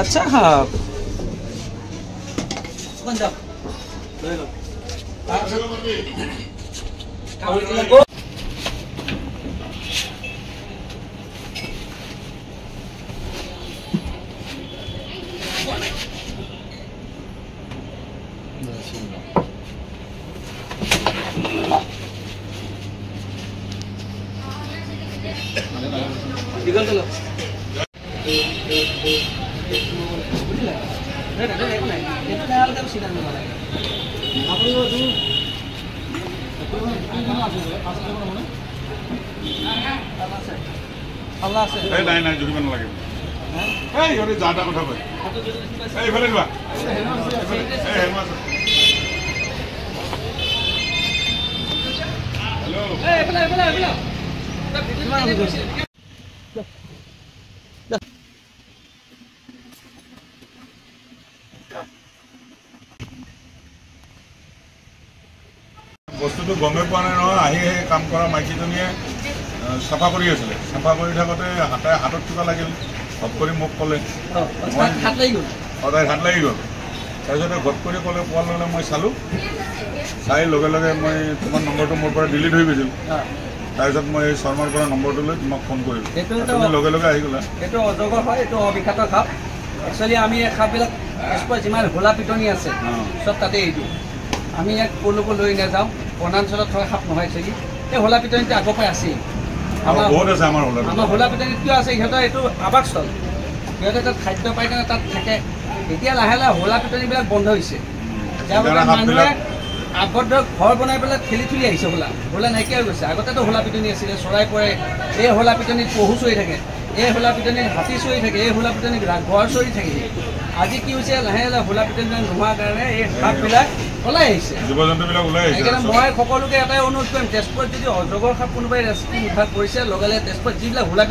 अच्छा हाँ Allah se. Naik jadi mana lagi? Ini jada kau apa? Balik dua. Masuk. Halo. Belah. Gimana tu? বস্তুটো গমে পোৱা নাই নহয় আহি কাম কৰা মাইকীজনীয়ে চাফা কৰি আছিলে চাফা কৰি থাকোঁতে হাতত কিবা লাগিল ঘপ কৰি মোক ক'লে হাত লাগি গ'ল সদায় হাত লাগি গ'ল তাৰপিছতে ঘপ কৰি ক'লে পোৱাৰ লগে মই চালোঁ চাই লগে লগে মই তোমাৰ নম্বৰটো মোৰ পৰা ডিলিট হৈ গৈছিল তাৰপিছত মই এই শৰ্মাৰ পৰা নম্বৰটো লৈ তোমাক ফোন কৰিলোঁ তুমি লগে লগে আহি গ'লা এইটো অজগৰ হয় এইটো অবিষাক্ত সাপ একচুৱেলি আমি এই সাপবিলাক যিমান হোলা পিটনি আছে চব তাতে এইটো আমি ইয়াক ক'লৈকো লৈ নাযাওঁ বনাঞ্চলত থকা সাপ নহয় একচুৱেলি এই হোলা পিটনিটো আগৰ পৰাই আছেই আমাৰ হোলা পিটনিত কিয় আছে সিহঁতৰ এইটো আৱাসস্থল সিহঁতে তাত খাদ্য পাই কাৰণে তাত থাকে এতিয়া লাহে লাহে হোলা পিটনিবিলাক বন্ধ হৈছে যাৰ বাবে মানুহে আবদ্ধ ঘৰ বনাই পেলাই ঠেলি ঠেলি আহিছে হোলা নাইকিয়া হৈ গৈছে আগতেতো হোলা পিটনি আছিলে চৰাই পৰে এই হোলা পিটনিত পহু চৰি থাকে এই হোলা পিটনিত হাতী চৰি থাকে এই হোলা পিটনিত ঘৰ চৰি থাকে আজি কি হৈছে লাহে লাহে হোলা পিটনিবিলাক নোহোৱাৰ কাৰণে এই সাপবিলাক ওলাই আহিছে জীৱ জন্তুবিলাক ওলাই আহিছে সেইকাৰণে মই সকলোকে এটাই অনুৰোধ কৰিম তেজপুৰত যদি অজগৰ সাপ কোনোবাই ৰেস্কিউ উদ্ধাৰ কৰিছে লগে লগে তেজপুৰত যিবিলাক হোলা